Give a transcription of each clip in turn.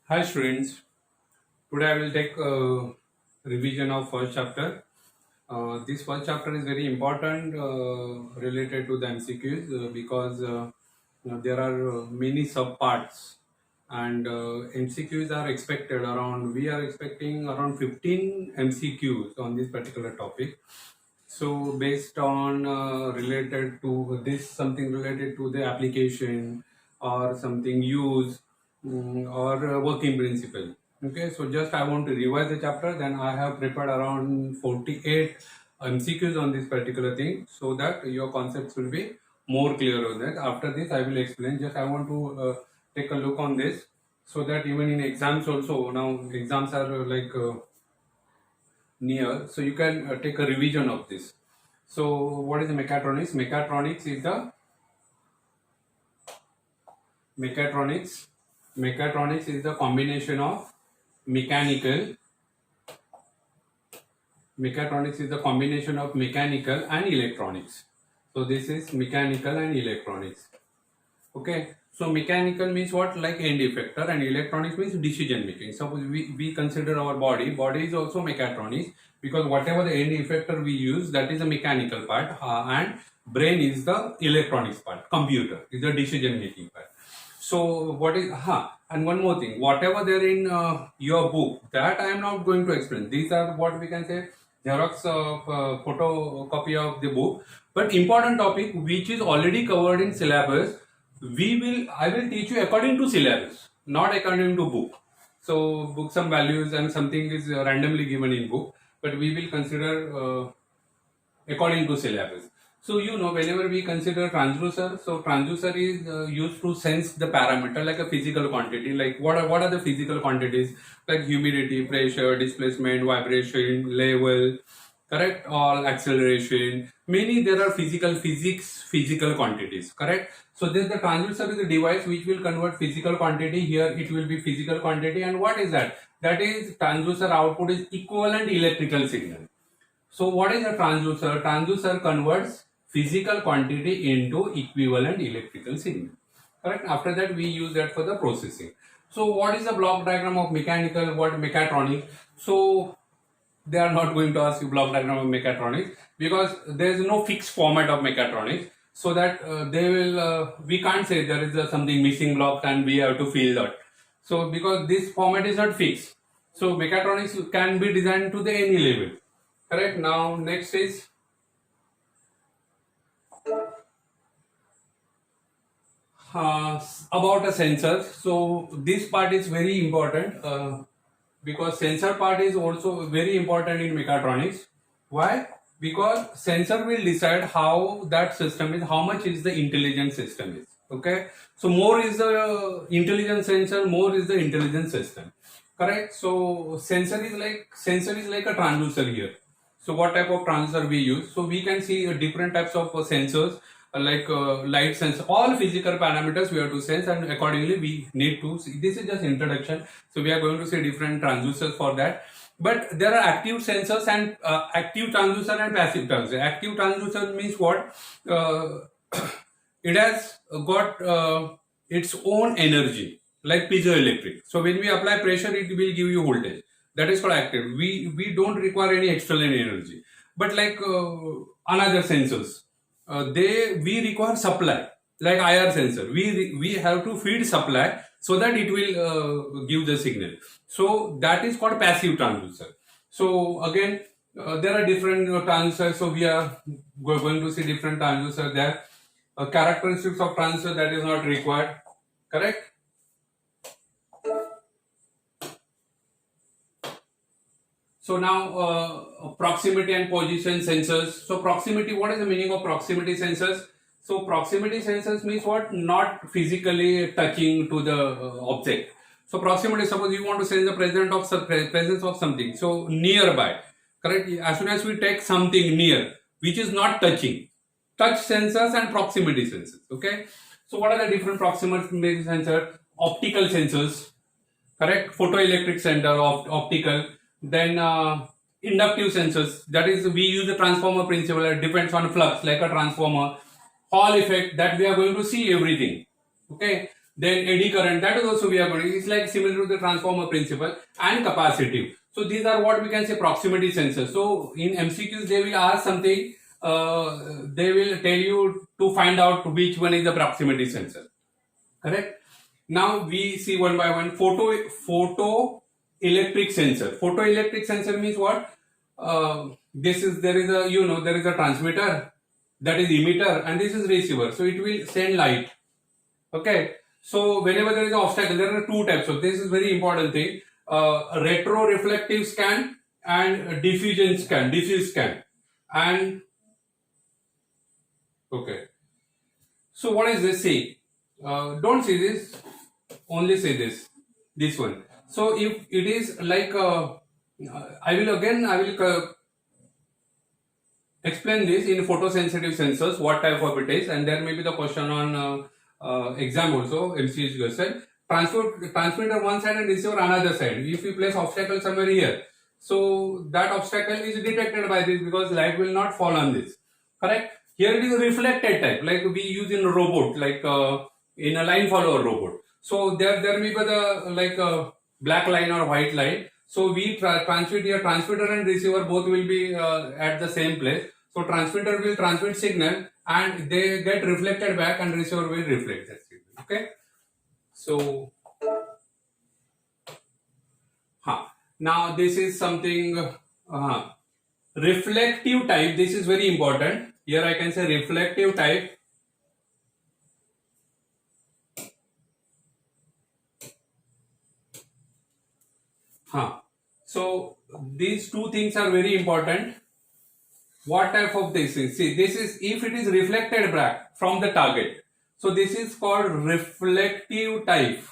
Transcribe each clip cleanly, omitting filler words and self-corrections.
Hi students, today I will take a revision of first chapter. This first chapter is very important related to the MCQs because there are many subparts and MCQs are expected around, we are expecting around 15 MCQs on this particular topic. So based on related to this, something related to the application or something use or working principle. Okay, so just I want to revise the chapter. Then I have prepared around 48 MCQs on this particular thing, so that your concepts will be more clear on that. After this, I will explain. Just I want to take a look on this, so that even in exams also, now exams are near, so you can take a revision of this. So what is the mechatronics? Mechatronics is the combination of mechanical mechanical and electronics. So this is mechanical and electronics. Okay, so mechanical means what? Like end effector, and electronics means decision making. Suppose we consider our body is also mechatronics, because whatever the end effector we use, that is a mechanical part, and brain is the electronics part, computer is the decision making part. So what is and one more thing, whatever there in your book, that I am not going to explain. These are what we can say Xerox photocopy of the book, but important topic which is already covered in syllabus, I will teach you according to syllabus, not according to book. So book some values and something is randomly given in book, but we will consider according to syllabus. So whenever we consider transducer, so transducer is used to sense the parameter like a physical quantity. Like what are the physical quantities, like humidity, pressure, displacement, vibration, level, correct, or acceleration. Many there are physical quantities, correct. So this the transducer is a device which will convert physical quantity. Here it will be physical quantity, and what is that? That is transducer output is equivalent electrical signal. So what is a transducer? Transducer converts physical quantity into equivalent electrical signal. Correct? After that, we use that for the processing. So what is the block diagram of mechanical? What mechatronics? So they are not going to ask you block diagram of mechatronics, because there is no fixed format of mechatronics. So that they will, we can't say there is something missing block and we have to fill that. So because this format is not fixed, so mechatronics can be designed to the any level. Correct. Now next is about a sensor. So this part is very important because sensor part is also very important in mechatronics. Why? Because sensor will decide how that system is, how much is the intelligent system is. Okay. So more is the intelligent sensor, more is the intelligent system. Correct. So sensor is like a transducer here. So what type of transducer we use? So we can see different types of sensors like light sensor, all physical parameters we have to sense, and accordingly we need to see. This is just introduction. So we are going to see different transducers for that. But there are active sensors and active transducer and passive transducer. Active transducer means what? It has got its own energy, like piezoelectric. So when we apply pressure, it will give you voltage. That is called active. We don't require any external energy. But like another sensors, we require supply, like IR sensor. We have to feed supply so that it will give the signal. So that is called passive transducer. So again, there are different transducers. So we are going to see different transducers there. Characteristics of transducer, that is not required. Correct. So now proximity and position sensors. So proximity, what is the meaning of proximity sensors? So proximity sensors means what? Not physically touching to the object. So proximity, suppose you want to sense the presence of something. So nearby, correct? As soon as we take something near, which is not touching, touch sensors and proximity sensors. Okay. So what are the different proximity sensors? Optical sensors, correct. Photoelectric sensor of optical. Then inductive sensors, that is we use the transformer principle. It depends on flux, like a transformer. Hall effect, that we are going to see everything. Okay. Then eddy current, that is also we are going. It's like similar to the transformer principle, and capacitive. So these are what we can say proximity sensors. So in MCQs they will ask something. They will tell you to find out which one is the proximity sensor. Correct. Now we see one by one. Photoelectric sensor. Photoelectric sensor means what? There is a transmitter, that is emitter, and this is receiver. So it will send light. Okay. So whenever there is an obstacle, there are two types. So this is very important thing. Retroreflective scan and diffuse scan. And okay. So what is this? See, don't see this. Only say this one. So if it is like I will explain this in photosensitive sensors, what type of it is, and there may be the question on exam also, MCQ question. Transmitter one side and receiver another side. If you place obstacle somewhere here, so that obstacle is detected by this because light will not fall on this. Correct? Here it is a reflected type, like we use in a robot, like in a line follower robot. So there may be the like black line or white line. So we transmit here, transmitter and receiver both will be at the same place. So transmitter will transmit signal and they get reflected back, and receiver will reflect that signal. Okay. So now this is something reflective type. This is very important. Here I can say reflective type. So these two things are very important. What type of this is? See, this is if it is reflected back from the target. So this is called reflective type.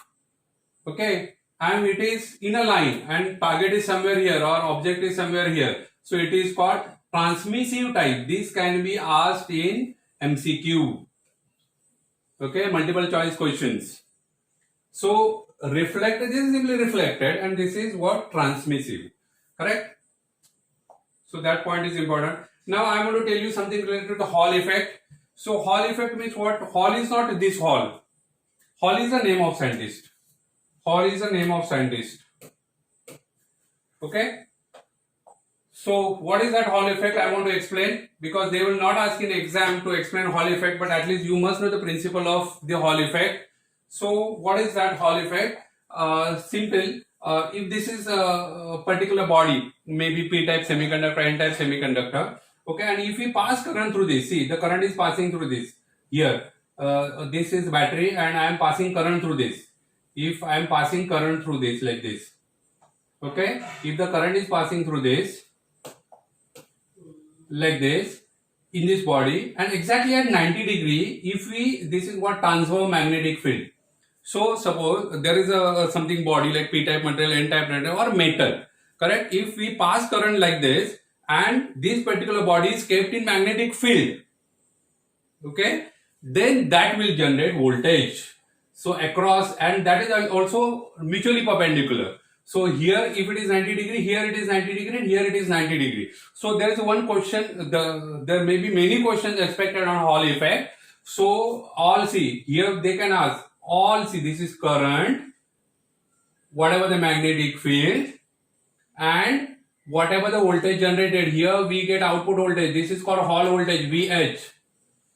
Okay, and it is in a line and target is somewhere here or object is somewhere here. So it is called transmissive type. This can be asked in MCQ. Okay, multiple choice questions. So reflected, this is simply reflected, and this is what? Transmissive. Correct? So that point is important. Now I want to tell you something related to the Hall effect. So Hall effect means what? Hall is not this Hall. Hall is the name of scientist. Hall is the name of scientist. Okay? So what is that Hall effect? I want to explain, because they will not ask in exam to explain Hall effect, but at least you must know the principle of the Hall effect. So what is that Hall effect? Simple. If this is a particular body, maybe P-type semiconductor, N-type semiconductor, okay, and if we pass current through this, see the current is passing through this. Here, this is battery and I am passing current through this. If I am passing current through this like this, okay, if the current is passing through this, like this, in this body, and exactly at 90 degree, this is what transfer magnetic field. So suppose there is a something body like P-type material, N-type material or metal, correct? If we pass current like this and this particular body is kept in magnetic field, okay, then that will generate voltage. So across, and that is also mutually perpendicular. So here if it is 90 degree, here it is 90 degree and here it is 90 degree. So there is one question, there may be many questions expected on Hall effect. So all see, here they can ask, all see, this is current, whatever the magnetic field, and whatever the voltage generated, here we get output voltage. This is called Hall voltage, VH.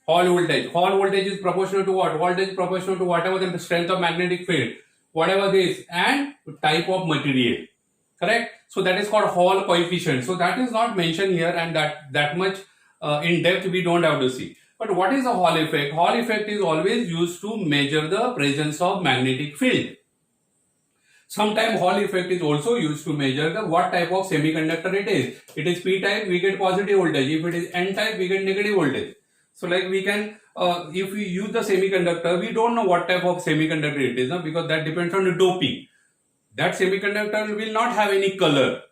Hall voltage. Hall voltage is proportional to what? Voltage is proportional to whatever the strength of magnetic field, whatever this, and type of material. Correct? So that is called Hall coefficient. So that is not mentioned here, and that much in depth we don't have to see. But what is the Hall effect? Hall effect is always used to measure the presence of magnetic field. Sometimes Hall effect is also used to measure what type of semiconductor it is. It is P-type, we get positive voltage. If it is N-type, we get negative voltage. So like we can, if we use the semiconductor, we don't know what type of semiconductor it is, because that depends on the doping. That semiconductor will not have any color.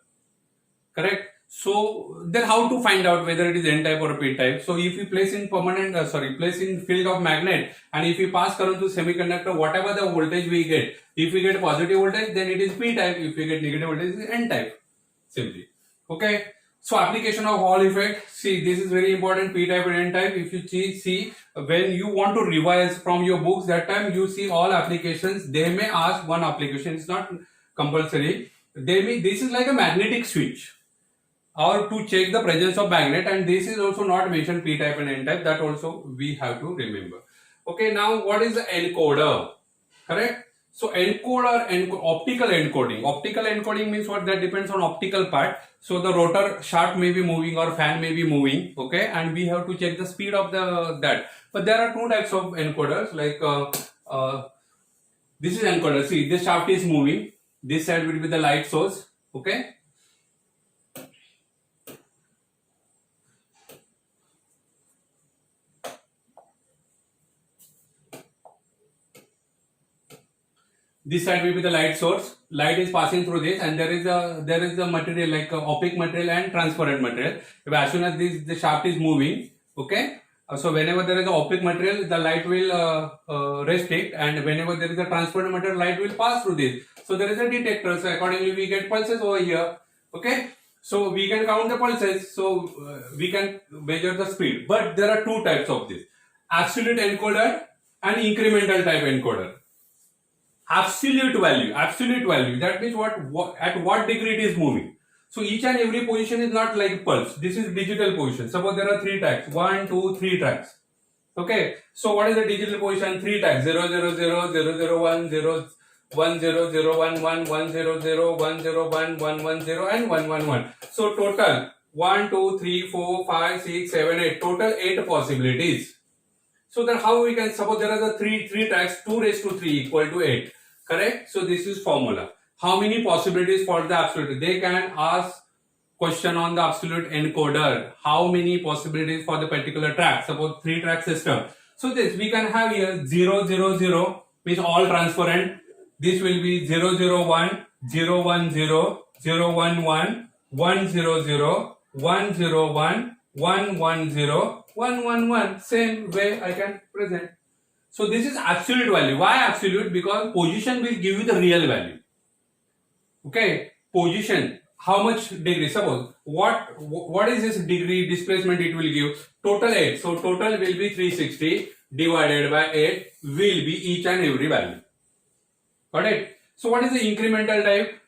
Correct? So then how to find out whether it is N-type or P-type? So if we place in place in field of magnet, and if we pass current to semiconductor, whatever the voltage we get, if we get positive voltage, then it is P-type. If we get negative voltage, it is N-type. Simply. Okay. So application of Hall effect. See, this is very important. P type and N type. If you see when you want to revise from your books, that time you see all applications. They may ask one application. It's not compulsory. They may. This is like a magnetic switch, or to check the presence of magnet. And this is also not mentioned P type and N type. That also we have to remember. Okay. Now what is the encoder? Correct. So encoder and optical encoding. Optical encoding means what? That depends on optical part. So the rotor shaft may be moving or fan may be moving. Okay, and we have to check the speed of that. But there are two types of encoders. Like this is encoder. See, this shaft is moving. This side will be the light source. Okay. This side will be the light source. Light is passing through this, and there is a material like opaque material and transparent material. As soon as the shaft is moving, okay. So whenever there is an opaque material, the light will restrict, and whenever there is a transparent material, light will pass through this. So there is a detector. So accordingly, we get pulses over here. Okay. So we can count the pulses. So we can measure the speed. But there are two types of this: absolute encoder and incremental type encoder. Absolute value. That means what at what degree it is moving. So each and every position is not like pulse. This is digital position. Suppose there are three tracks. 1, 2, 3 tracks. Okay. So what is the digital position? 3 tracks. 0, 0, 0, 0, 0, 1, 0, 1, 0, 0, 1, 1, 1, 0, 0, 1, 0, 1, 1, 1, 0, and 1, 1, 1. So total 1, 2, 3, 4, 5, 6, 7, 8. Total 8 possibilities. So then how we can, suppose there are the three tracks, 2 raised to 3 equal to 8. Correct? So this is formula. How many possibilities for the absolute? They can ask question on the absolute encoder. How many possibilities for the particular track? Suppose 3 track system. So this we can have here 0, 0, 0 means all transparent. This will be 0, 0, 1, 0, 1, 0, 0, 1, 1, 1, 0, 0, 1, 0, 1, 1, 1, 0, 1, 1, 1. Same way I can present. So this is absolute value. Why absolute? Because position will give you the real value. Okay, position. How much degree? Suppose what is this degree displacement? It will give total 8. So total will be 360 divided by 8 will be each and every value. Got it? So what is the incremental type?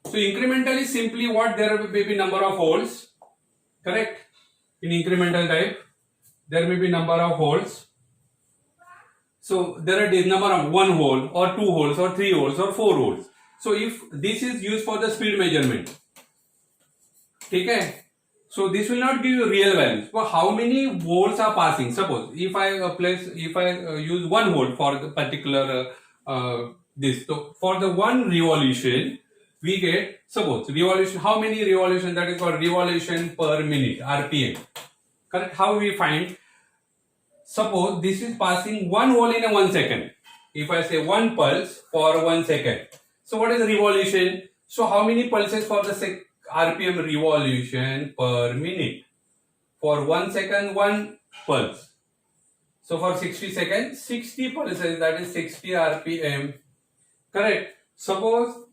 So incremental is simply what there may be number of holes. Correct? In incremental type, there may be number of holes. So there are this number of 1 hole or 2 holes or 3 holes or 4 holes. So if this is used for the speed measurement, okay, so this will not give you real values. But how many holes are passing? Suppose if I use 1 hole for the particular this. So for the 1 revolution, we get, suppose revolution, how many revolution? That is called revolution per minute, RPM. Correct? How we find? Suppose this is passing 1 hole in a 1 second. If I say 1 pulse for 1 second. So what is revolution? So how many pulses for the RPM revolution per minute? For 1 second, 1 pulse. So for 60 seconds, 60 pulses, that is 60 RPM. Correct? Suppose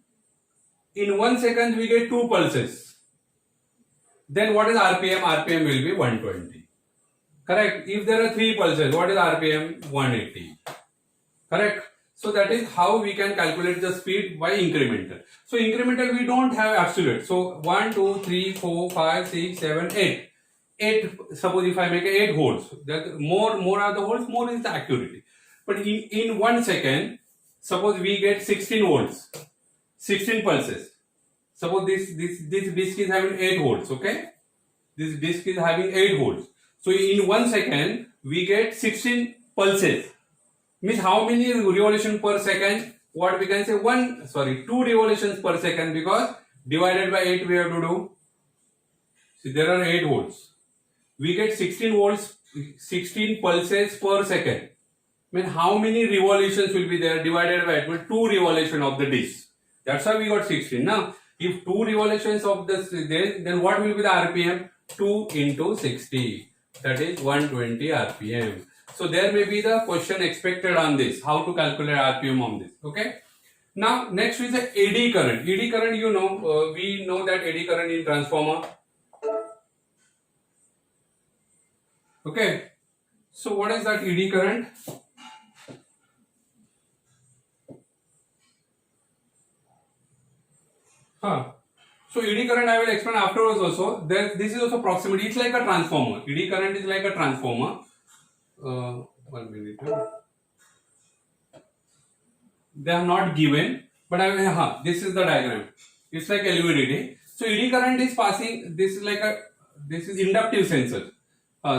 in 1 second we get 2 pulses. Then what is RPM? RPM will be 120. Correct? If there are 3 pulses, what is RPM? 180. Correct? So that is how we can calculate the speed by incremental. So incremental we don't have absolute. So 1, 2, 3, 4, 5, 6, 7, 8. 8, suppose if I make 8 holes, that more are the holes, more is the accuracy. But in 1 second, suppose we get 16 volts. 16 pulses. Suppose this disc is having 8 volts, okay? This disc is having 8 volts. So in 1 second, we get 16 pulses. Means how many revolutions per second? What we can say 2 revolutions per second, because divided by 8 we have to do. See, there are 8 volts. We get 16 volts, 16 pulses per second. Means how many revolutions will be there divided by 8? Means 2 revolutions of the disc. That's why we got 16. Now, if 2 revolutions of this there, then what will be the RPM? 2 into 60. That is 120 RPM. So there may be the question expected on this. How to calculate RPM on this. Okay. Now next is the eddy current. Eddy current, you know, we know that eddy current in transformer. Okay, so what is that eddy current? So eddy current I will explain afterwards also. This is also proximity. It's like a transformer. Eddy current is like a transformer. 1 minute. They are not given, but this is the diagram. It's like LVDT. So eddy current is passing. This is inductive sensor.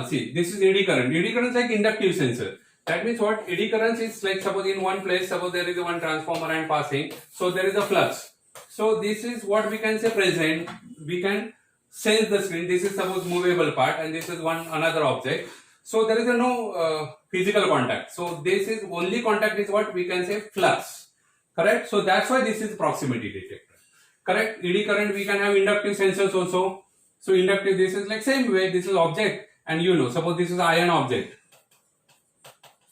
See, this is eddy current. Eddy current is like inductive sensor. That means what? Eddy current is like, suppose in one place, suppose there is one transformer and passing. So there is a flux. So this is what we can say present. We can sense the screen. This is suppose movable part, and this is another object. So there is no physical contact. So this is only contact is what we can say flux. Correct? So that's why this is proximity detector. Correct? Eddy current we can have inductive sensors also. So inductive, this is like same way. This is object, and you know, suppose this is iron object.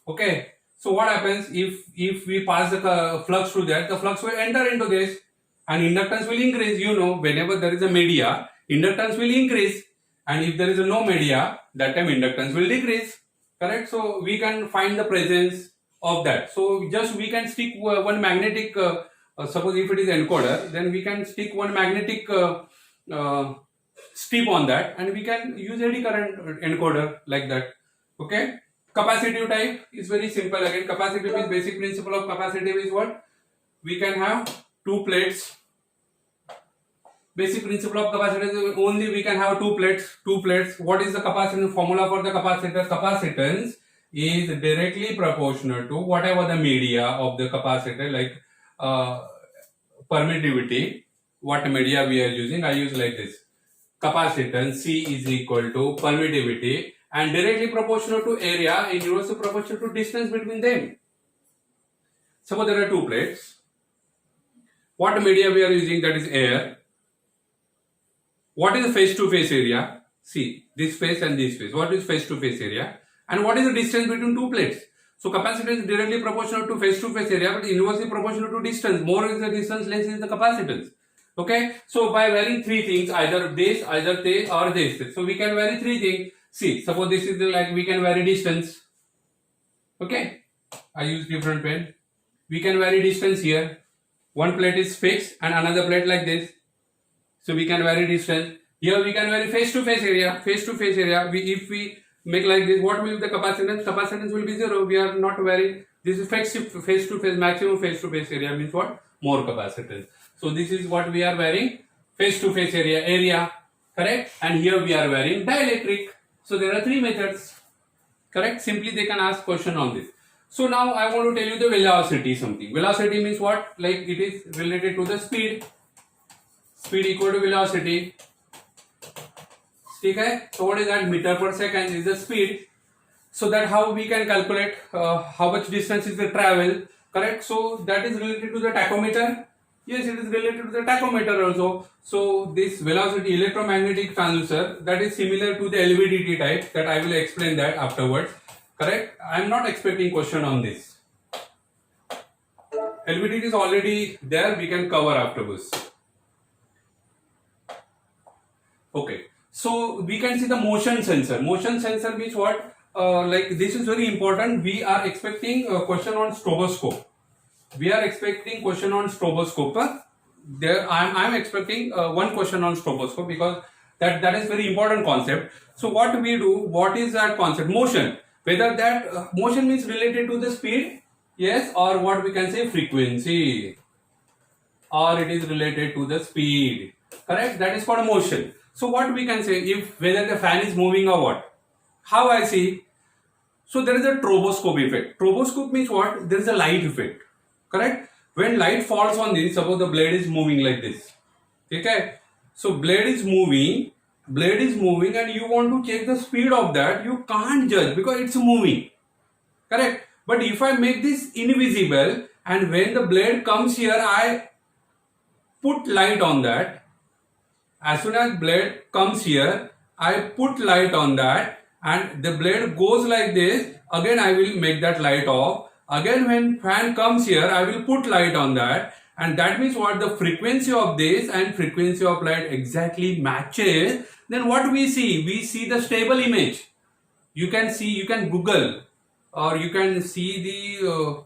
Okay. So what happens if we pass the flux through that? The flux will enter into this, and inductance will increase. You know, whenever there is a media, inductance will increase, and if there is no media, that time inductance will decrease. Correct? So we can find the presence of that. So just we can stick one magnetic. Suppose if it is encoder, then we can stick one magnetic strip on that, and we can use eddy current encoder like that. Okay. Capacitive type is very simple. Again, capacitive is basic principle of capacitive is what? We can have two plates. Basic principle of capacitor is only we can have two plates. What is the capacitance formula for the capacitor? Capacitance is directly proportional to whatever the media of the capacitor, like permittivity, what media we are using. I use like this. Capacitance C is equal to permittivity, and directly proportional to area and inversely proportional to distance between them. Suppose there are two plates. What media we are using? That is air. What is the face-to-face area? See, this face and this face. What is face-to-face area? And what is the distance between two plates? So capacitance is directly proportional to face-to-face area, but inversely proportional to distance. More is the distance, less is the capacitance. Okay. So by varying three things, either this, or this. So we can vary three things. See, suppose this is like we can vary distance. Okay. I use different pen. We can vary distance here. One plate is fixed and another plate like this. So we can vary distance. Here we can vary face-to-face area. Face-to-face area. If we make like this, what will be the capacitance? Capacitance will be 0. We are not varying. This is face-to-face, maximum face-to-face area means what? More capacitance. So this is what we are varying. Face-to-face area. Correct? And here we are varying dielectric. So there are three methods. Correct? Simply they can ask question on this. So now I want to tell you the velocity something. Velocity means what? Like it is related to the speed. Speed equal to velocity. Okay? So what is that? Meter per second is the speed. So that how we can calculate how much distance is the travel. Correct? So that is related to the tachometer. Yes, it is related to the tachometer also. So this velocity electromagnetic transducer, that is similar to the LVDT type, that I will explain that afterwards. Correct? I am not expecting question on this. LVDT is already there, we can cover afterwards. Okay. So we can see the motion sensor. Motion sensor means what? Like this is very important. We are expecting a question on stroboscope. We are expecting question on stroboscope. There, I am expecting one question on stroboscope because that is very important concept. So what we do? What is that concept? Motion. Whether that motion means related to the speed, yes, or what we can say frequency, or it is related to the speed. Correct? That is called motion. So what we can say, if whether the fan is moving or what? How I see? So there is a stroboscope effect. Stroboscope means what? There is a light effect. Correct? When light falls on this, suppose the blade is moving like this. Okay? So blade is moving and you want to check the speed of that, you can't judge because it's moving. Correct? But if I make this invisible and when the blade comes here, I put light on that. As soon as blade comes here, I put light on that and the blade goes like this. Again I will make that light off. Again, when fan comes here, I will put light on that, and that means what, the frequency of this and frequency of light exactly matches. Then what we see? We see the stable image. You can see, you can Google, or you can see the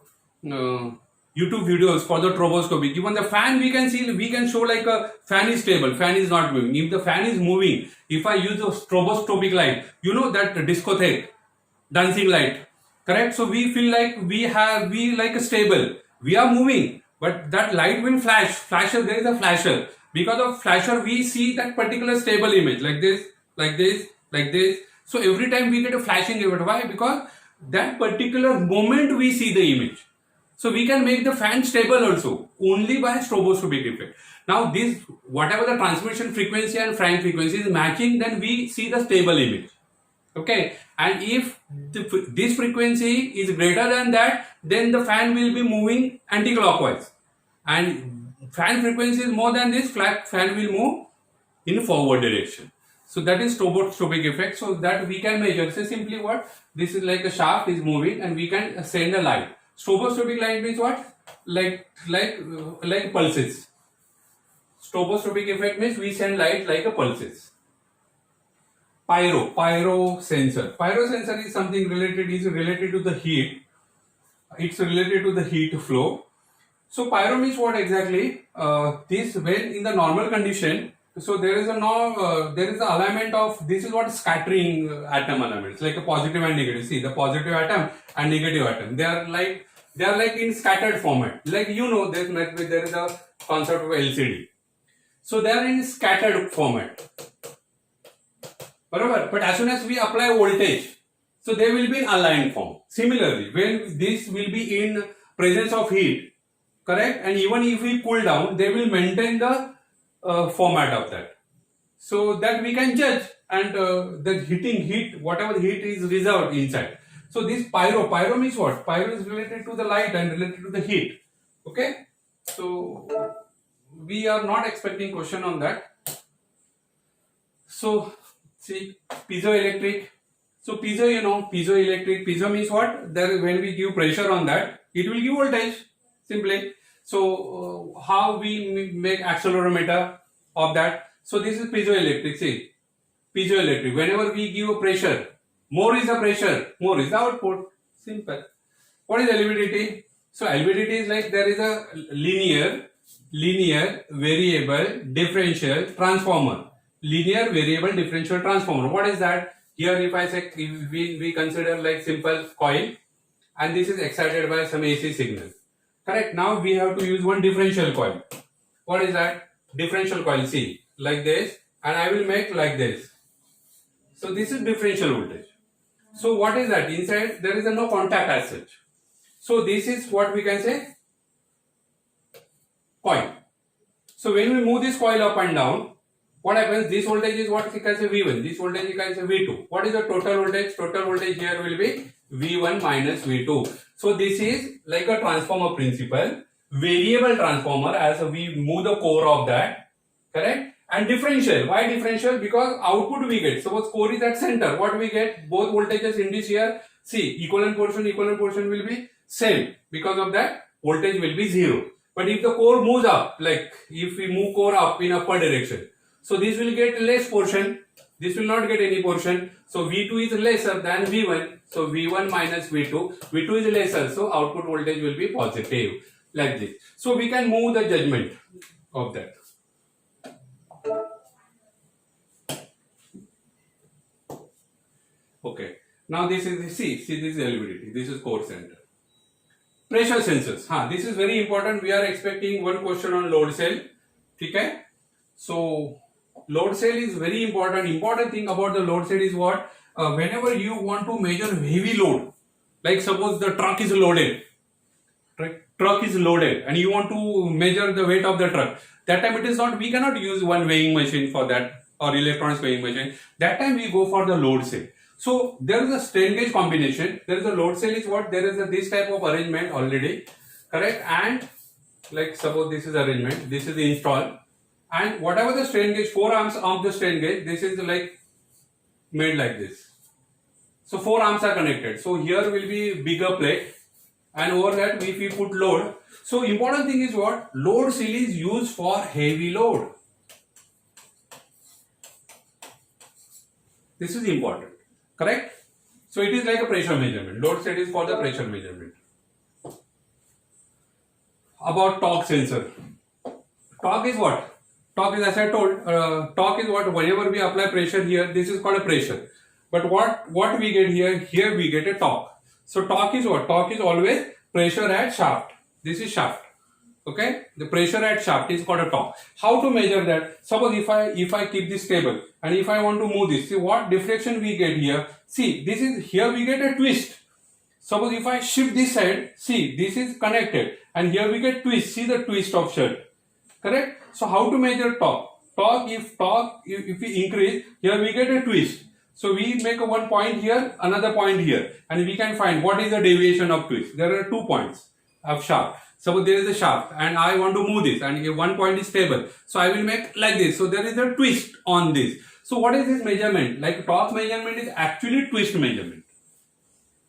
YouTube videos for the stroboscopy. Given the fan, we can see, we can show like a fan is stable, fan is not moving. If the fan is moving, if I use a stroboscopic light, you know that discotheque, dancing light, correct? So we feel like we like a stable, we are moving, but that light will flasher, there is a flasher. Because of flasher, we see that particular stable image like this, like this, like this. So every time we get a flashing event. Why? Because that particular moment we see the image. So we can make the fan stable also only by stroboscopic effect. Now this, whatever the transmission frequency and fan frequency is matching, then we see the stable image. Okay, and if this frequency is greater than that, then the fan will be moving anti-clockwise, and fan frequency is more than this, fan will move in forward direction. So that is stroboscopic effect. So that we can measure. Say simply what, this is like a shaft is moving and we can send a light. Stroboscopic light means what, like pulses. Stroboscopic effect means we send light like a pulses. Pyro sensor. Pyro sensor is something related to the heat. It's related to the heat flow. So pyro means what exactly? This, when in the normal condition, so there is a alignment of, this is what scattering atom elements, like a positive and negative. See, the positive atom and negative atom, they are like in scattered format. Like, you know, there is a concept of LCD. So they are in scattered format. But as soon as we apply voltage, so they will be in aligned form. Similarly, when this will be in presence of heat, correct, and even if we cool down, they will maintain the format of that. So that we can judge, and the heat, whatever heat is reserved inside. So this pyro means what? Pyro is related to the light and related to the heat. Okay, so we are not expecting question on that. So see, piezoelectric. So piezo, you know, piezoelectric. Piezo means what? There, when we give pressure on that, it will give voltage. Simply. So how we make accelerometer of that? So this is piezoelectric. See, piezoelectric. Whenever we give a pressure, more is the pressure, more is the output. Simple. What is LVDT? So LVDT is like, there is a linear, variable, differential, transformer. Linear, variable, differential, transformer. What is that? Here, if I say, if we consider like simple coil, and this is excited by some AC signal. Correct. Now we have to use one differential coil. What is that? Differential coil. See, like this, and I will make like this. So this is differential voltage. So what is that? Inside there is a no contact as such. So this is what we can say coil. So when we move this coil up and down, what happens? This voltage is what you can say V1. This voltage you can say V2. What is the total voltage? Total voltage here will be V1 minus V2. So this is like a transformer principle, variable transformer, as we move the core of that, correct? And differential. Why differential? Because output we get. Suppose core is at center. What we get? Both voltages induced here. See, equivalent portion will be same. Because of that, voltage will be 0. But if the core moves up, like if we move core up in upward direction, so this will get less portion. This will not get any portion. So V2 is lesser than V1. So V1 minus V2. V2 is lesser. So output voltage will be positive. Like this. So we can move the judgment of that. Okay. Now this is, see this is LVDT. This is core center. Pressure sensors. This is very important. We are expecting one question on load cell. Okay. So load cell is very important. Important thing about the load cell is what? Whenever you want to measure heavy load, like suppose the truck is loaded, truck is loaded, and you want to measure the weight of the truck. That time it is not, we cannot use one weighing machine for that, or electronics weighing machine. That time we go for the load cell. So there is a strain gauge combination. There is a load cell is what? There is this type of arrangement already, correct? And like suppose this is arrangement, this is the install, and whatever the strain gauge, 4 arms of the strain gauge, this is like made like this. So 4 arms are connected. So here will be bigger plate, and over that if we put load. So important thing is what? Load seal is used for heavy load. This is important, correct? So it is like a pressure measurement. Load set is for the pressure measurement. About torque sensor. Torque is what? Torque is, as I told, torque is what? Whenever we apply pressure here, this is called a pressure. But what we get here? Here we get a torque. So torque is what? Torque is always pressure at shaft. This is shaft. Okay, the pressure at shaft is called a torque. How to measure that? Suppose if I keep this stable and if I want to move this, see what deflection we get here. See, this is here we get a twist. Suppose if I shift this side, see this is connected and here we get twist. See the twist of shirt. Correct? So how to measure torque? Torque if we increase, here we get a twist. So we make a one point here, another point here, and we can find what is the deviation of twist. There are 2 points of shaft. Suppose there is a shaft and I want to move this and if one point is stable. So I will make like this. So there is a twist on this. So what is this measurement? Like torque measurement is actually twist measurement.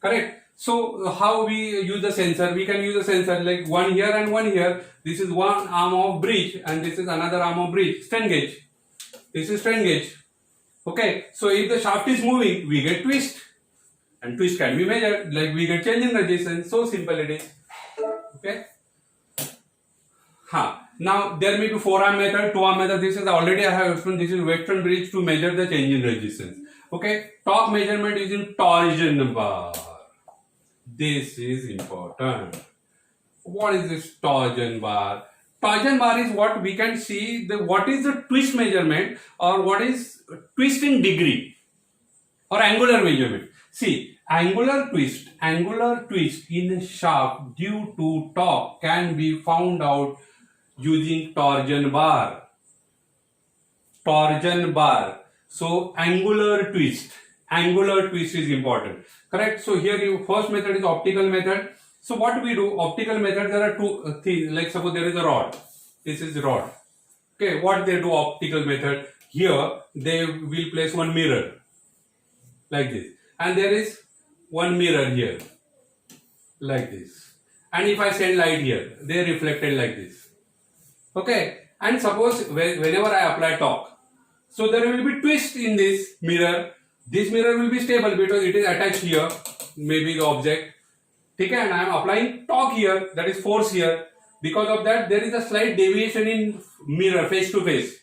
Correct? So how we use the sensor? We can use a sensor like one here and one here. This is one arm of bridge and this is another arm of bridge. Strain gauge. This is strain gauge. Okay. So if the shaft is moving, we get twist. And twist can be measured. Like we get change in resistance. So simple it is. Okay. Now there may be 4-arm method, 2-arm method. This is already I have explained. This is Wheatstone bridge to measure the change in resistance. Okay, torque measurement is in torsion bar. This is important. What is this torsion bar? Torsion bar is what we can see what is the twist measurement or what is twist in degree or angular measurement. See, angular twist in a shaft due to torque can be found out using torsion bar. Torsion bar. So angular twist is important. Correct? So here first method is optical method. So what we do? Optical method, there are two things. Like suppose there is a rod. This is rod. Okay, what they do optical method? Here they will place one mirror like this. And there is one mirror here like this. And if I send light here, they are reflected like this. Okay, and suppose whenever I apply torque, so there will be twist in this mirror. This mirror will be stable because it is attached here, maybe the object. Okay, and I am applying torque here, that is force here. Because of that, there is a slight deviation in mirror face to face.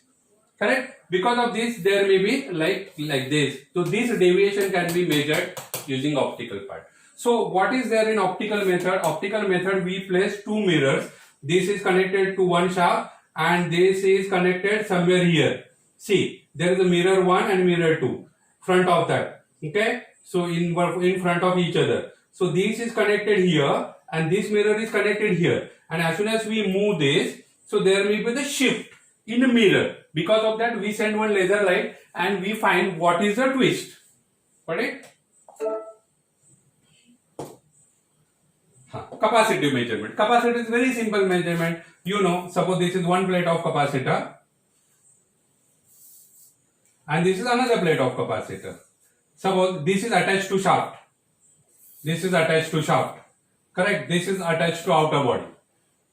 Correct? Because of this, there may be like this. So this deviation can be measured using optical part. So what is there in optical method? Optical method, we place two mirrors. This is connected to one shaft and this is connected somewhere here. See, there is a mirror 1 and mirror 2 front of that. Okay, so in front of each other. So this is connected here and this mirror is connected here. And as soon as we move this, so there may be the shift in the mirror. Because of that, we send one laser light and we find what is the twist. Got it? Capacitive measurement. Capacitor is very simple measurement. You know, suppose this is one plate of capacitor and this is another plate of capacitor. Suppose this is attached to shaft. This is attached to shaft. Correct? This is attached to outer body.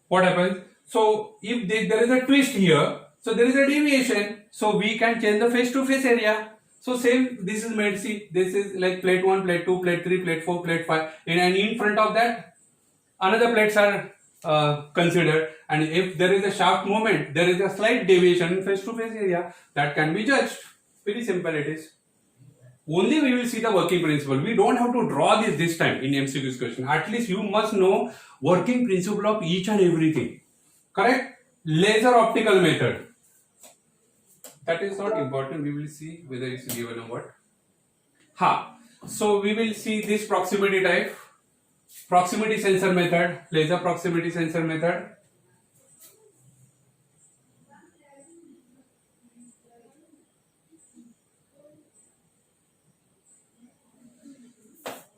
What happens? So if there is a twist here, so there is a deviation. So we can change the face to face area. So same, this is made, see, this is like plate 1, plate 2, plate 3, plate 4, plate 5. And in front of that, another plates are considered. And if there is a shaft movement, there is a slight deviation in face to face area that can be judged. Very simple it is. Only we will see the working principle. We don't have to draw this time in MCQ's question. At least you must know working principle of each and everything. Correct? Laser optical method. That is not important. We will see whether it's given or what. So we will see this proximity type. Proximity sensor method. Laser proximity sensor method.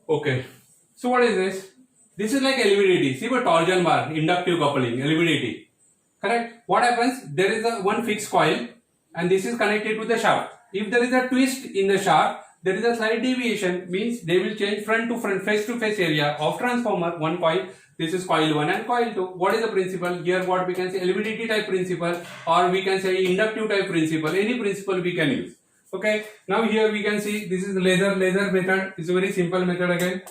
Okay. So what is this? This is like LVDT. See, but torsion bar, inductive coupling, LVDT. Correct? What happens? There is one fixed coil and this is connected to the shaft. If there is a twist in the shaft, there is a slight deviation, means they will change front to front, face to face area of transformer, one coil. This is coil 1 and coil 2. What is the principle? Here what we can say, LVDT type principle, or we can say inductive type principle. Any principle we can use. Okay. Now here we can see this is laser method. It's a very simple method again.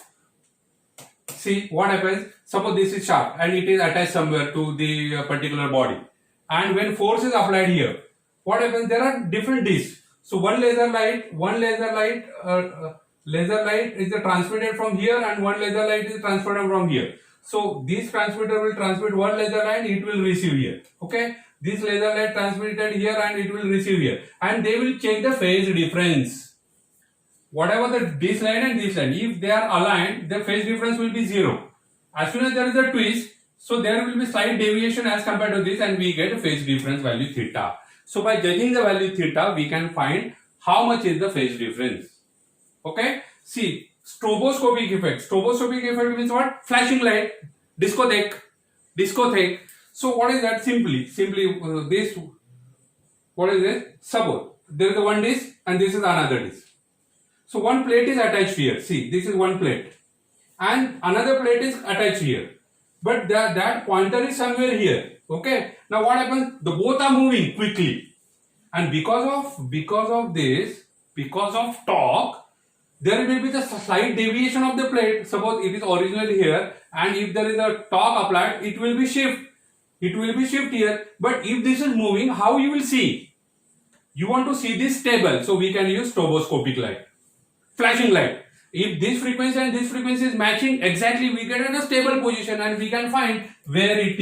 See what happens. Suppose this is shaft and it is attached somewhere to the particular body. And when force is applied here, what happens? There are different discs. So one laser light is transmitted from here, and one laser light is transmitted from here. So this transmitter will transmit one laser light, it will receive here. Okay. This laser light transmitted here and it will receive here. And they will check the phase difference. Whatever this line and this line, if they are aligned, the phase difference will be 0. As soon as there is a twist, so there will be slight deviation as compared to this, and we get a phase difference value theta. So by judging the value theta, we can find how much is the phase difference. Okay. See, stroboscopic effect. Stroboscopic effect means what? Flashing light, discotheque. So what is that? Simply this. What is this? Suppose there is a one disc and this is another disc. So one plate is attached here. See, this is one plate, and another plate is attached here. But that pointer is somewhere here. Okay. Now what happens? The both are moving quickly, and because of torque, there will be the slight deviation of the plate. Suppose it is originally here, and if there is a torque applied, it will be shift. It will be shift here. But if this is moving, how you will see? You want to see this stable, so we can use stroboscopic light, flashing light. If this frequency and this frequency is matching exactly, we get in a stable position, and we can find where is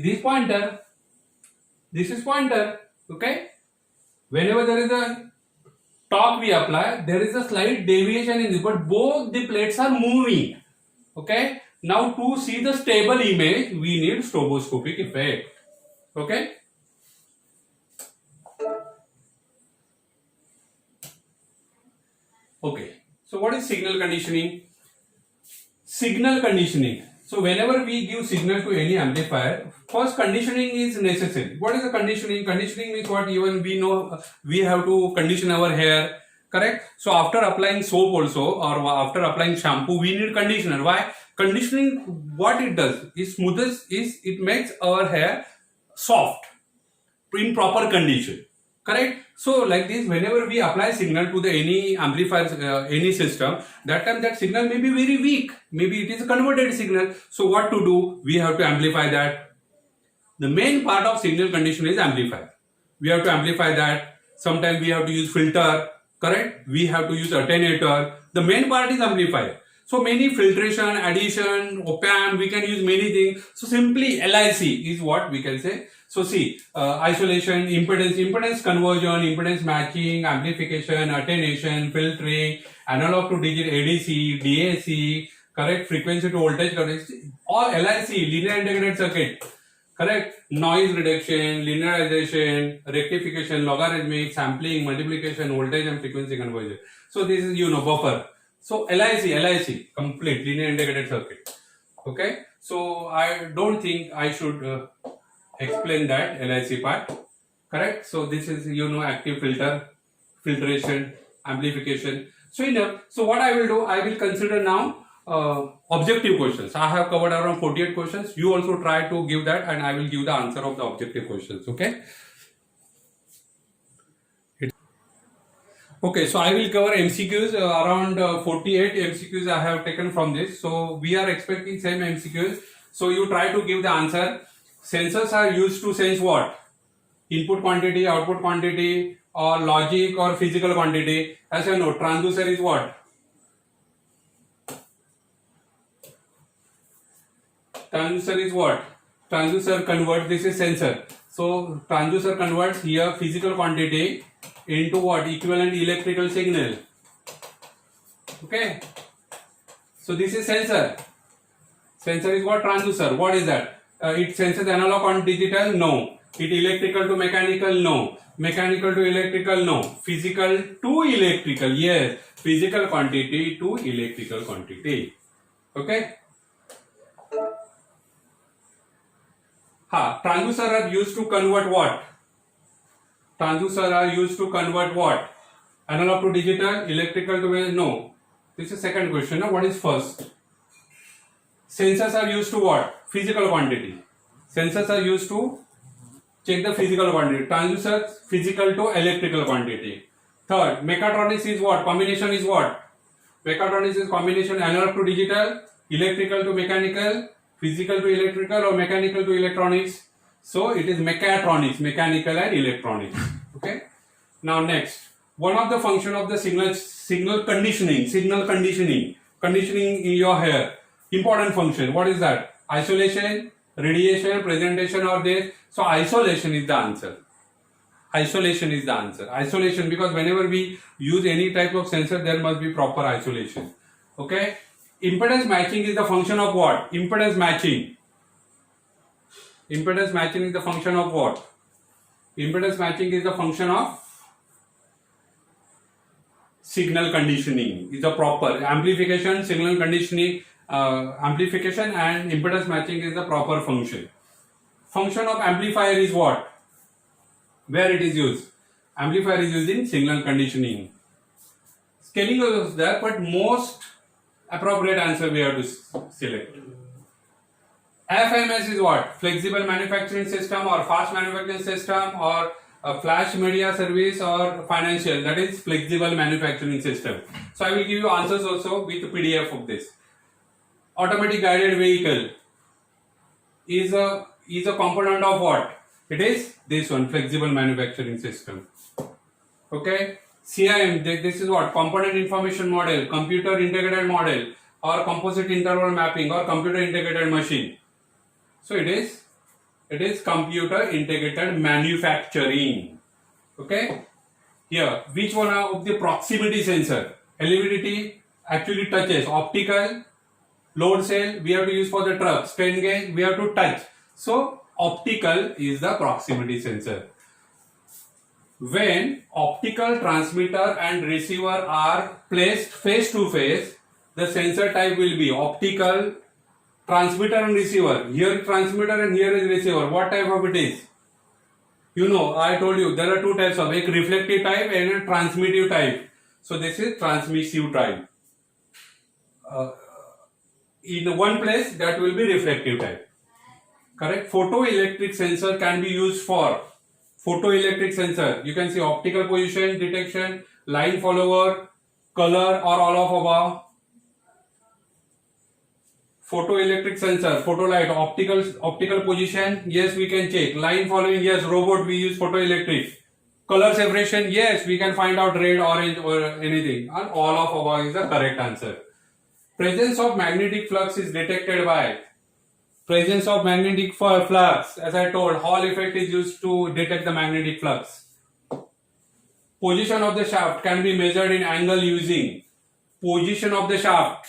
this pointer. This is pointer. Okay. Whenever there is a torque we apply, there is a slight deviation in this, but both the plates are moving. Okay. Now to see the stable image, we need stroboscopic effect. Okay. Okay. So what is signal conditioning? Signal conditioning. So whenever we give signal to any amplifier, first conditioning is necessary. What is the conditioning? Conditioning means what? Even we know we have to condition our hair, correct? So after applying soap also, or after applying shampoo, we need conditioner. Why? Conditioning, what it does is it makes our hair soft in proper condition. Correct? So like this, whenever we apply signal to the any amplifier, any system, that time that signal may be very weak. Maybe it is a converted signal. So what to do? We have to amplify that. The main part of signal condition is amplifier. We have to amplify that. Sometimes we have to use filter. Correct? We have to use attenuator. The main part is amplifier. So many filtration, addition, op-amp, we can use many things. So simply LIC is what we can say. So see, isolation, impedance conversion, impedance matching, amplification, attenuation, filtering, analog to digital ADC, DAC, correct, frequency to voltage conversion, all LIC, linear integrated circuit, correct, noise reduction, linearization, rectification, logarithmic, sampling, multiplication, voltage and frequency conversion. So this is, buffer. So LIC, complete linear integrated circuit. Okay. So I don't think I should explain that LIC part. Correct. So this is, active filter, filtration, amplification. So what I will do, I will consider now objective questions. I have covered around 48 questions. You also try to give that, and I will give the answer of the objective questions. Okay. Okay, so I will cover MCQs, around 48 MCQs I have taken from this. So we are expecting same MCQs. So you try to give the answer. Sensors are used to sense what? Input quantity, output quantity, or logic or physical quantity. As you know, transducer is what? Transducer is what? Transducer converts, this is sensor. So transducer converts here physical quantity into what? Equivalent electrical signal. Okay. So this is sensor. Sensor is what? Transducer. What is that? It senses analog on digital? No. It electrical to mechanical? No. Mechanical to electrical? No. Physical to electrical? Yes. Physical quantity to electrical quantity. Okay. Transducer are used to convert what? Transducer are used to convert what? Analog to digital, electrical to no. This is second question. Now, what is first? Sensors are used to what? Physical quantity. Sensors are used to check the physical quantity. Transducers, physical to electrical quantity. Third, mechatronics is what? Combination is what? Mechatronics is combination analog to digital, electrical to mechanical, physical to electrical, or mechanical to electronics. So it is mechatronics, mechanical and electronics. Okay. Now next, one of the function of the signal conditioning in your hair. Important function. What is that? Isolation, radiation, presentation, or this. So isolation is the answer. Isolation is the answer. Isolation, because whenever we use any type of sensor, there must be proper isolation. Okay. Impedance matching is the function of what? Impedance matching. Impedance matching is the function of what? Impedance matching is the function of signal conditioning. Is the proper amplification, signal conditioning, amplification, and impedance matching is the proper function. Function of amplifier is what? Where it is used? Amplifier is used in signal conditioning. Scaling is there, but most appropriate answer we have to select. FMS is what? Flexible manufacturing system, or fast manufacturing system, or a flash media service, or financial. That is flexible manufacturing system. So I will give you answers also with PDF of this. Automatic guided vehicle is a component of what? It is this one, flexible manufacturing system. Okay. CIM, this is what? Component information model, computer integrated model, or composite interval mapping, or computer integrated machine. So it is computer integrated manufacturing. Okay. Here, which one of the proximity sensor? LVDT actually touches. Optical, load cell, we have to use for the truck. Strain gauge, we have to touch. So optical is the proximity sensor. When optical transmitter and receiver are placed face to face, the sensor type will be optical, transmitter and receiver. Here transmitter and here is receiver. What type of it is? You know, I told you there are two types of, a reflective type and a transmittive type. So this is transmissive type. In one place that will be reflective type. Correct? Photoelectric sensor can be used for photoelectric sensor. You can see optical position detection, line follower, color, or all of above. Photoelectric sensor, photolight, optical position, yes, we can check. Line following, yes, robot we use photoelectric. Color separation, yes, we can find out red, orange, or anything. And all of above is the correct answer. Presence of magnetic flux is detected by presence of magnetic flux. As I told, Hall effect is used to detect the magnetic flux. Position of the shaft can be measured in angle using position of the shaft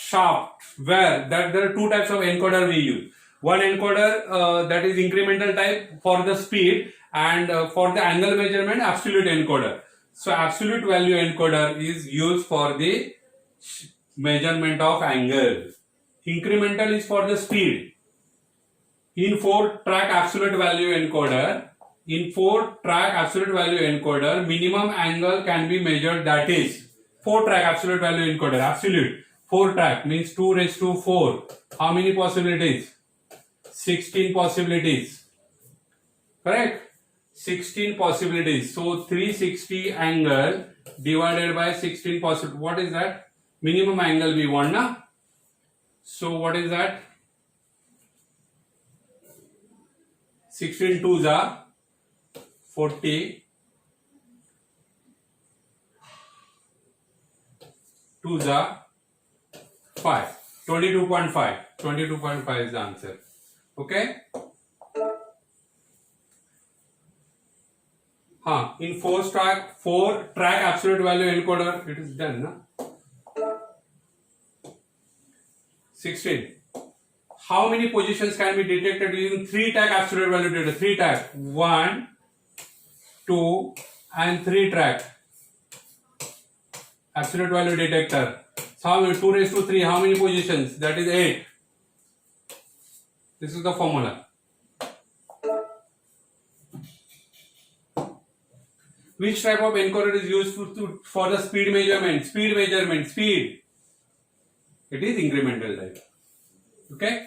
where that there are two types of encoder we use. One encoder that is incremental type for the speed, and for the angle measurement absolute encoder. So absolute value encoder is used for the measurement of angle. Incremental is for the speed. In 4-track absolute value encoder, minimum angle can be measured, that is 4-track absolute value encoder. Absolute 4-track means 2 raised to 4. How many possibilities? 16 possibilities. Correct? 16 possibilities. So 360 angle divided by 16 possible. What is that? Minimum angle we want, na? So what is that? 16 2s are 40. 2s are 5. 22.5. 22.5 is the answer. Okay? In 4-track absolute value encoder, it is done, na? 16. How many positions can be detected using 3-track absolute value detector? 3-track. 1, 2, and 3-track absolute value detector. So how many? 2 raised to 3. How many positions? That is 8. This is the formula. Which type of encoder is used for the speed measurement? Speed. It is incremental type. Okay.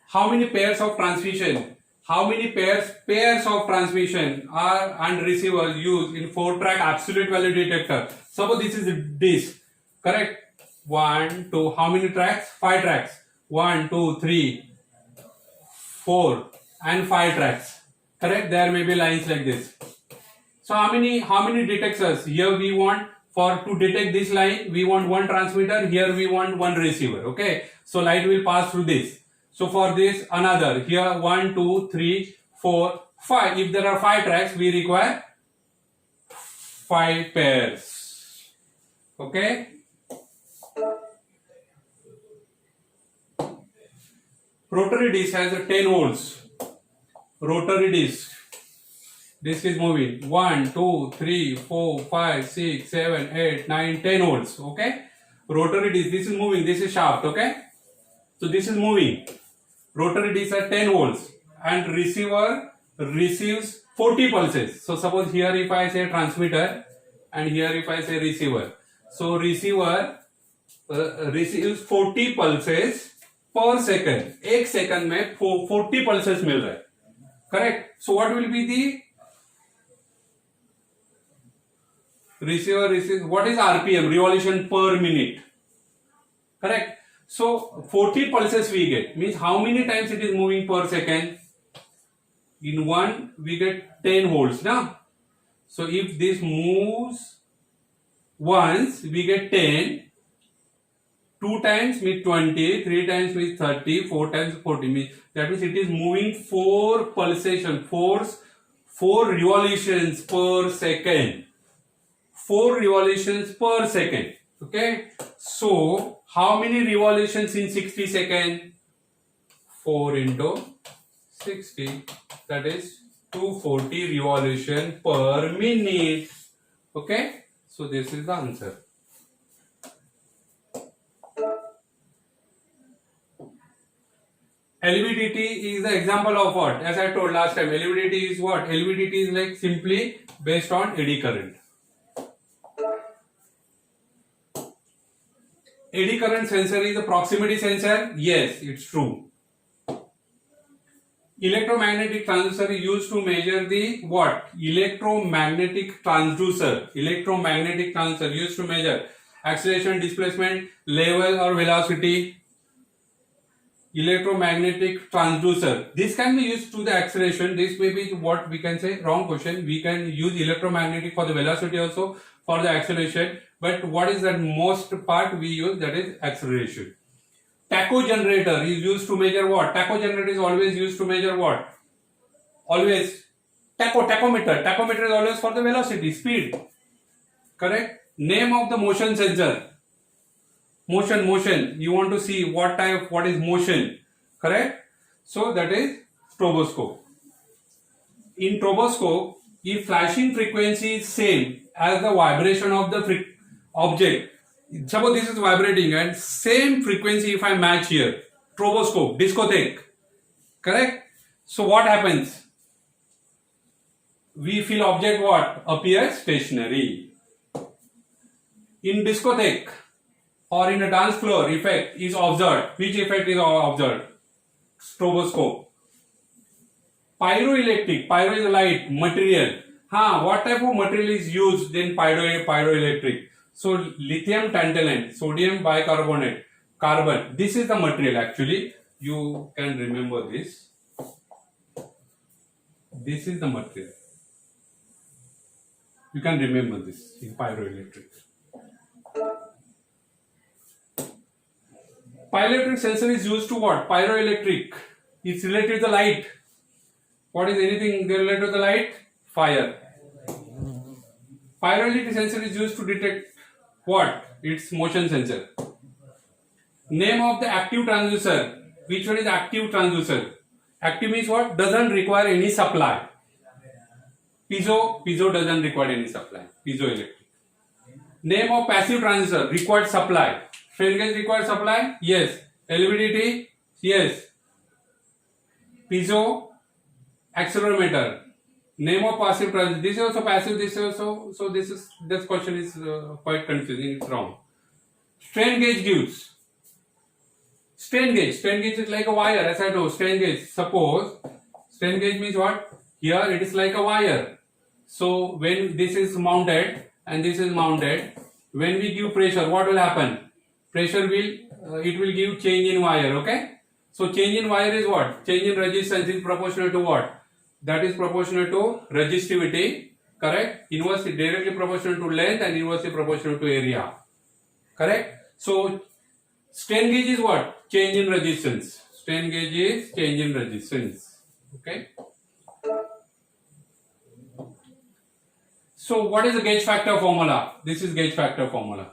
How many pairs of transmission? How many pairs of transmission are and receivers used in 4-track absolute value detector? Suppose this is a disc, correct? 1, 2. How many tracks? 5 tracks. 1, 2, 3, 4, and 5 tracks. Correct? There may be lines like this. So how many detectors? Here we want to detect this line, we want one transmitter. Here we want one receiver. Okay. So light will pass through this. So for this another, here 1, 2, 3, 4, 5. If there are 5 tracks, we require 5 pairs. Okay. Rotary disc has a 10 volts. Rotary disc. Disc is moving. 1, 2, 3, 4, 5, 6, 7, 8, 9, 10 volts. Okay. Rotary disc. This is moving. This is shaft. Okay. So this is moving. Rotary disc at 10 volts and receiver receives 40 pulses. So suppose here if I say transmitter and here if I say receiver. So receiver receives 40 pulses per second. एक second में 40 pulses मिल रहा है. Correct. So what will be the receiver receives? What is RPM? Revolution per minute. Correct. So 40 pulses we get, means how many times it is moving per second? In one we get 10 volts now. So if this moves once we get 10, 2 times means 20, 3 times means 30, 4 times 40 means that means it is moving 4 pulsations, 4 revolutions per second. 4 revolutions per second. Okay. So how many revolutions in 60 seconds? 4 into 60, that is 240 revolution per minute. Okay. So this is the answer. LVDT is the example of what? As I told last time, LVDT is what? LVDT is like simply based on eddy current. Eddy current sensor is a proximity sensor? Yes, it's true. Electromagnetic transducer is used to measure the what? Electromagnetic transducer. Electromagnetic transducer used to measure acceleration, displacement, level or velocity. Electromagnetic transducer. This can be used to the acceleration. This may be what we can say, wrong question. We can use electromagnetic for the velocity also, for the acceleration. But what is that most part we use? That is acceleration. Tacho generator is used to measure what? Tacho generator is always used to measure what? Always. Tachometer. Tachometer is always for the velocity, speed. Correct? Name of the motion sensor. Motion. You want to see what is motion. Correct? So that is stroboscope. In stroboscope, if flashing frequency is same as the vibration of the object, suppose this is vibrating and same frequency if I match here, stroboscope, discotheque, correct? So what happens? We feel object what? Appears stationary. In discotheque or in a dance floor, effect is observed. Which effect is observed? Stroboscope. Pyroelectric, pyro is a light, material. What type of material is used in pyroelectric? So lithium tantalum, sodium bicarbonate, carbon. This is the material actually. You can remember this. This is the material. You can remember this in pyroelectric. Pyroelectric sensor is used to what? Pyroelectric. It's related to the light. What is anything related to the light? Fire. Pyroelectric sensor is used to detect what? It's motion sensor. Name of the active transducer. Which one is active transducer? Active means what? Doesn't require any supply. Piezo doesn't require any supply. Piezoelectric. Name of passive transducer. Required supply. Strain gauge required supply? Yes. LVDT? Yes. Piezo? Accelerometer. Name of passive transit. This is also passive. This is also. So this question is quite confusing. It's wrong. Strain gauge gives. Strain gauge. Strain gauge is like a wire. As I told, strain gauge. Suppose strain gauge means what? Here it is like a wire. So when this is mounted and this is mounted, when we give pressure, what will happen? Pressure will it will give change in wire. Okay. So change in wire is what? Change in resistance is proportional to what? That is proportional to resistivity. Correct. Inversely directly proportional to length and inversely proportional to area. Correct. So strain gauge is what? Change in resistance. Strain gauge is change in resistance. Okay. So what is the gauge factor formula? This is gauge factor formula.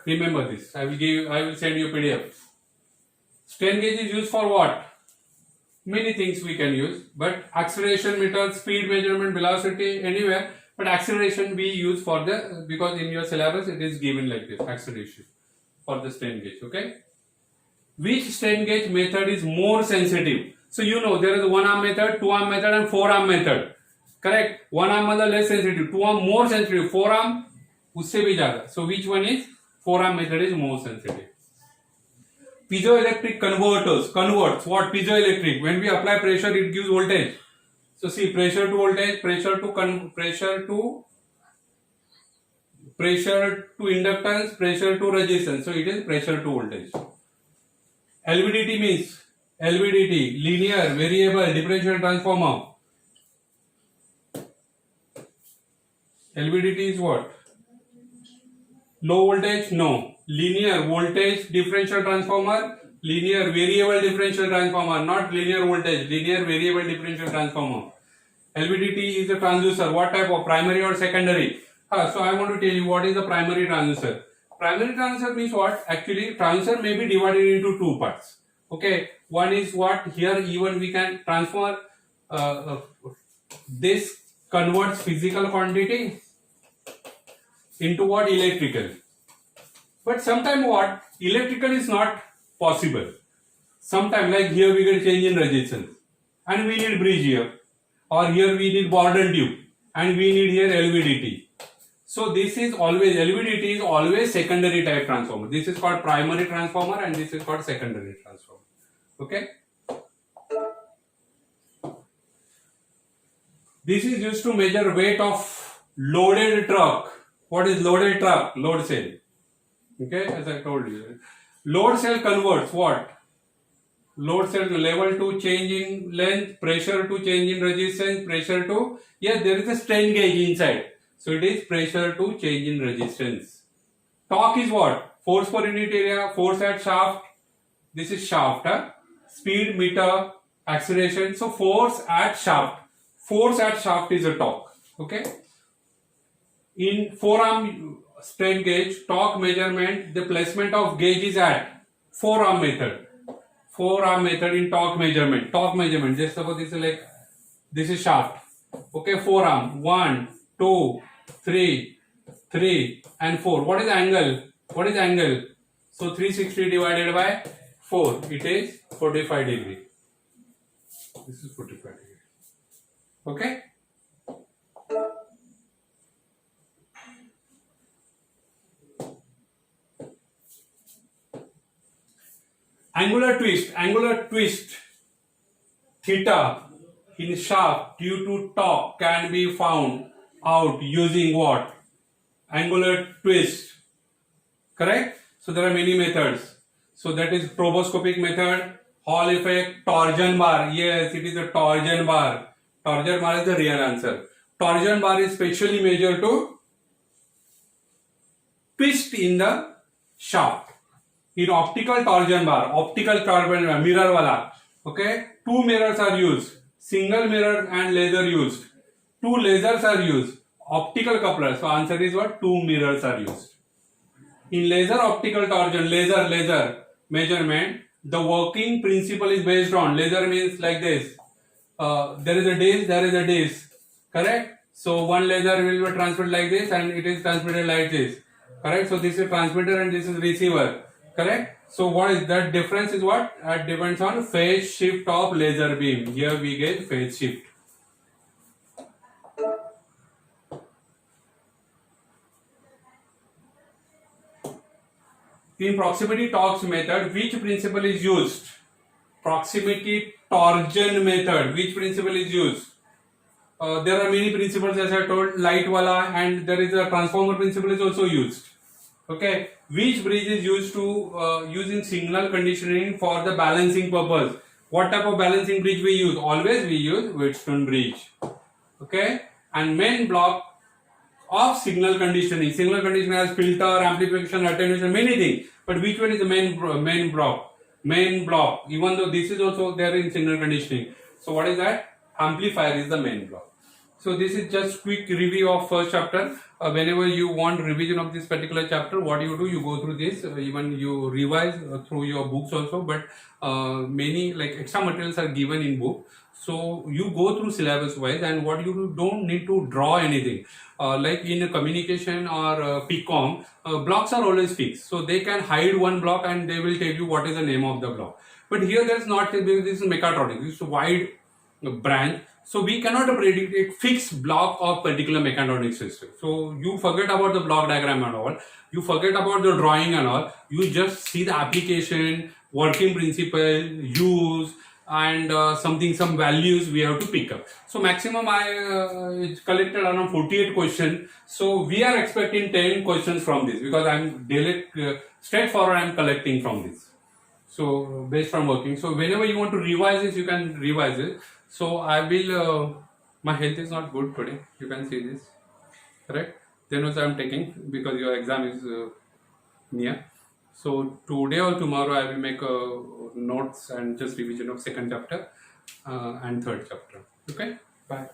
Remember this. I will send you PDF. Strain gauge is used for what? Many things we can use, but acceleration meter, speed measurement, velocity, anywhere. But acceleration we use for the, because in your syllabus it is given like this, acceleration for the strain gauge. Okay. Which strain gauge method is more sensitive? So you know there is 1 arm method, 2 arm method, and 4 arm method. Correct. 1 arm is less sensitive, 2 arm more sensitive, 4 arm usse bhi zyada. So which one is? 4 arm method is more sensitive. Piezoelectric converters converts what? Piezoelectric. When we apply pressure, it gives voltage. So see, pressure to voltage, pressure to inductance, pressure to resistance. So it is pressure to voltage. LVDT means LVDT, linear variable differential transformer. LVDT is what? Low voltage? No. Linear voltage differential transformer, linear variable differential transformer, not linear voltage, linear variable differential transformer. LVDT is a transducer. What type of? Primary or secondary? So I want to tell you what is the primary transducer. Primary transducer means what? Actually, transducer may be divided into two parts. Okay, one is what? Here even we can transfer this converts physical quantity into what? Electrical. But sometimes what? Electrical is not possible. Sometimes like here we get change in resistance and we need bridge here, or here we need Borden tube and we need here LVDT. So this is always, LVDT is always secondary type transformer. This is called primary transformer and this is called secondary transformer. Okay. This is used to measure weight of loaded truck. What is loaded truck? Load cell. Okay, as I told you. Load cell converts what? Load cell level to change in length, pressure to change in resistance, pressure to, yes, there is a strain gauge inside. So it is pressure to change in resistance. Torque is what? Force per unit area, force at shaft. This is shaft. Speed meter, acceleration. So force at shaft. Force at shaft is a torque. Okay. In 4 arm strain gauge, torque measurement, the placement of gauge is at 4 arm method. 4 arm method in torque measurement. Torque measurement. Just suppose this is like, this is shaft. Okay, 4 arm. 1, 2, 3, and 4. What is angle? What is angle? So 360 divided by 4. It is 45 degree. This is 45 degree. Okay. Angular twist theta in shaft due to torque can be found out using what? Angular twist. Correct? So there are many methods. So that is proboscopic method, Hall effect, torsion bar. Yes, it is a torsion bar. Torsion bar is the real answer. Torsion bar is specially measured to twist in the shaft. In optical torsion bar, mirror wala. Okay, 2 mirrors are used. Single mirror and laser used. 2 lasers are used. Optical couplers. So answer is what? 2 mirrors are used. In laser optical torsion, laser measurement, the working principle is based on, laser means like this. There is a disk, correct? So one laser will be transmitted like this and it is transmitted like this, correct? So this is transmitter and this is receiver, Correct. So what is that difference is what? Depends on phase shift of laser beam. Here we get phase shift. In proximity torque method, which principle is used? Proximity torsion method. Which principle is used? There are many principles, as I told, light wala, and there is a transformer principle is also used. Okay, which bridge is used to use in signal conditioning for the balancing purpose? What type of balancing bridge we use? Always we use Wheatstone bridge. Okay, and main block of signal conditioning. Signal conditioning has filter, amplification, attenuation, many things. But which one is the main block? Main block. Even though this is also there in signal conditioning. So what is that? Amplifier is the main block. So this is just quick review of first chapter. Whenever you want revision of this particular chapter, what you do, you go through this. Even you revise through your books also. But many like extra materials are given in book. So you go through syllabus wise, and what you do, don't need to draw anything. Like in a communication or PCOM, blocks are always fixed. So they can hide one block and they will tell you what is the name of the block. But here there's not, because this is mechatronics, this is a wide branch. So we cannot predict a fixed block of particular mechatronic system. So you forget about the block diagram and all. You forget about the drawing and all. You just see the application, working principle, use, and some values we have to pick up. So maximum I collected around 48 questions. So we are expecting 10 questions from this, because I'm straightforward I'm collecting from this. So based on working. So whenever you want to revise this, you can revise it. So I will, my health is not good today. You can see this, correct? Then also I'm taking, because your exam is near. So today or tomorrow I will make notes and just revision of second chapter and third chapter. Okay, bye.